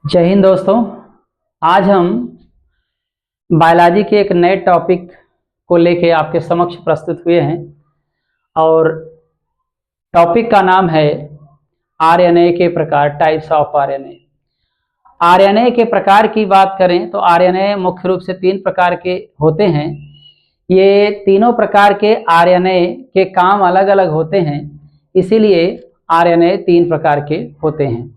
जय हिंद दोस्तों। आज हम बायोलॉजी के एक नए टॉपिक को लेके आपके समक्ष प्रस्तुत हुए हैं और टॉपिक का नाम है आरएनए के प्रकार, टाइप्स ऑफ आरएनए। आरएनए के प्रकार की बात करें तो आरएनए मुख्य रूप से 3 प्रकार के होते हैं। ये तीनों प्रकार के आरएनए के काम अलग अलग होते हैं, इसीलिए आरएनए 3 प्रकार के होते हैं।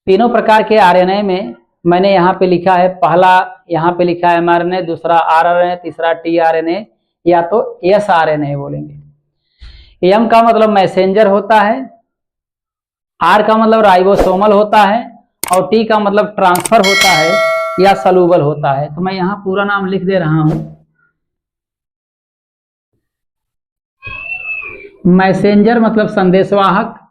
तीनों प्रकार के आरएनए में मैंने यहाँ पे लिखा है, पहला यहाँ पे लिखा है एमआरएनए, दूसरा आरआरएनए, तीसरा टीआरएनए या तो एसआरएनए बोलेंगे। एम का मतलब मैसेंजर होता है, आर का मतलब राइबोसोमल होता है और टी का मतलब ट्रांसफर होता है या सलूबल होता है। तो मैं यहाँ पूरा नाम लिख दे रहा हूँ। मैसेंजर मतलब संदेशवाहक,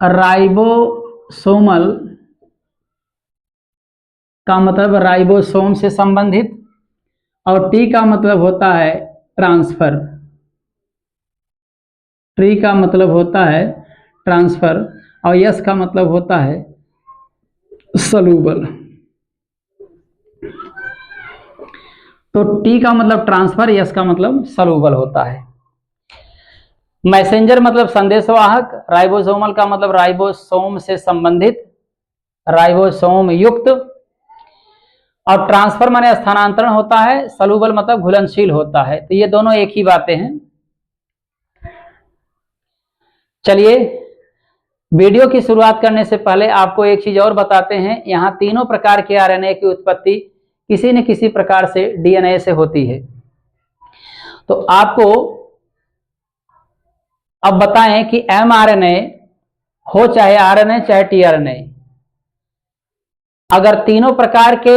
राइबोसोमल का मतलब राइबोसोम से संबंधित और टी का मतलब होता है ट्रांसफर। टी का मतलब होता है ट्रांसफर और यस का मतलब होता है सलूबल। तो टी का मतलब ट्रांसफर, यस का मतलब सलूबल होता है। मैसेंजर मतलब संदेशवाहक, राइबोसोमल का मतलब राइबोसोम से संबंधित, राइबोसोम युक्त, और ट्रांसफर माने स्थानांतरण होता है, सलूबल मतलब घुलनशील होता है। तो ये दोनों एक ही बातें हैं। चलिए वीडियो की शुरुआत करने से पहले आपको एक चीज और बताते हैं। यहाँ तीनों प्रकार के आरएनए की उत्पत्ति किसी न किसी प्रकार से डीएनए से होती है। तो आपको अब बताएं कि एमआरएनए हो चाहे आरएनए चाहे टीआरएनए, अगर तीनों प्रकार के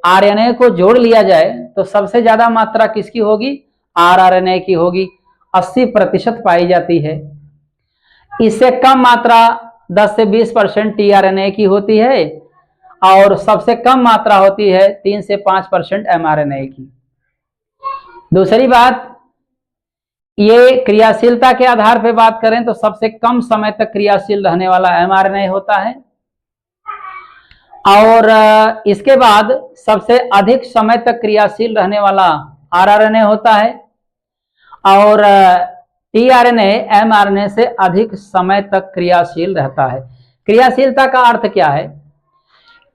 आरएनए को जोड़ लिया जाए तो सबसे ज्यादा मात्रा किसकी होगी? आरआरएनए की होगी, 80% पाई जाती है। इससे कम मात्रा 10 से 20% टीआरएनए की होती है और सबसे कम मात्रा होती है 3 से 5% एमआरएनए की। दूसरी बात, ये क्रियाशीलता के आधार पर बात करें तो सबसे कम समय तक क्रियाशील रहने वाला एमआरएनए होता है और इसके बाद सबसे अधिक समय तक क्रियाशील रहने वाला आरआरएनए होता है और टीआरएनए एमआरएनए से अधिक समय तक क्रियाशील रहता है। क्रियाशीलता का अर्थ क्या है?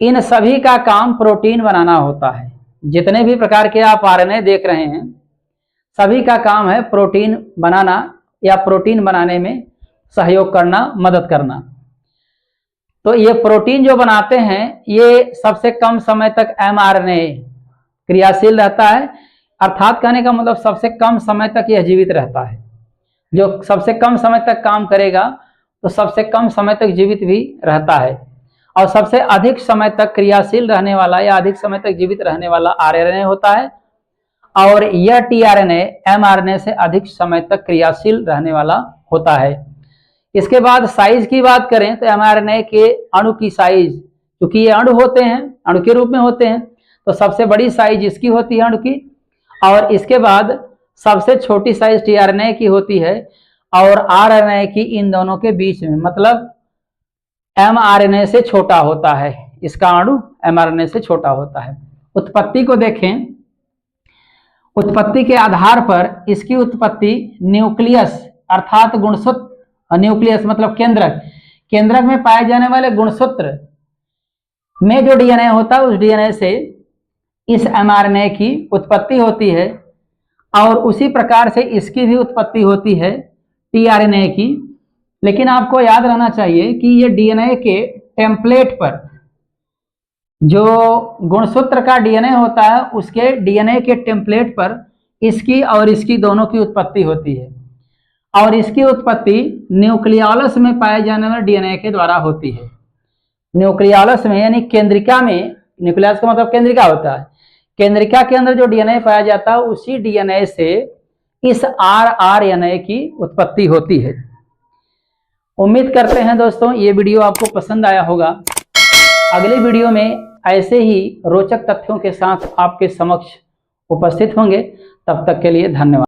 इन सभी का काम प्रोटीन बनाना होता है। जितने भी प्रकार के आप आरएनए देख रहे हैं सभी का काम है प्रोटीन बनाना या प्रोटीन बनाने में सहयोग करना, मदद करना। तो ये प्रोटीन जो बनाते हैं ये सबसे कम समय तक एमआरएनए क्रियाशील रहता है, अर्थात कहने का मतलब सबसे कम समय तक यह जीवित रहता है। जो सबसे कम समय तक काम करेगा तो सबसे कम समय तक जीवित भी रहता है और सबसे अधिक समय तक क्रियाशील रहने वाला या अधिक समय तक जीवित रहने वाला आरएनए होता है और यह टीआरएनए एमआरएनए से अधिक समय तक क्रियाशील रहने वाला होता है। इसके बाद साइज की बात करें तो एमआरएनए के अणु की साइज, क्योंकि ये अणु होते हैं, अणु के रूप में होते हैं, तो सबसे बड़ी साइज इसकी होती है अणु की और इसके बाद सबसे छोटी साइज टीआरएनए की होती है और आरएनए की इन दोनों के बीच में, मतलब एमआरएनए से छोटा होता है, इसका अणु एमआरएनए से छोटा होता है। उत्पत्ति को देखें, उत्पत्ति के आधार पर इसकी उत्पत्ति न्यूक्लियस अर्थात गुणसूत्र, न्यूक्लियस मतलब केंद्रक, केंद्रक में पाए जाने वाले गुणसूत्र में जो डीएनए होता है उस डीएनए से इस एमआरएनए की उत्पत्ति होती है और उसी प्रकार से इसकी भी उत्पत्ति होती है टीआरएनए की। लेकिन आपको याद रहना चाहिए कि ये डीएनए के टेम्पलेट पर, जो गुणसूत्र का डीएनए होता है उसके डीएनए के टेम्पलेट पर इसकी और इसकी दोनों की उत्पत्ति होती है और इसकी उत्पत्ति न्यूक्लियोलस में पाए जाने वाले डीएनए के द्वारा होती है। न्यूक्लियोलस में यानी केंद्रिका में, न्यूक्लियस का मतलब केंद्रिका होता है, केंद्रिका के अंदर जो डीएनए पाया जाता है उसी डीएनए से इस आरआरएनए की उत्पत्ति होती है। उम्मीद करते हैं दोस्तों ये वीडियो आपको पसंद आया होगा। अगले वीडियो में ऐसे ही रोचक तथ्यों के साथ आपके समक्ष उपस्थित होंगे। तब तक के लिए धन्यवाद।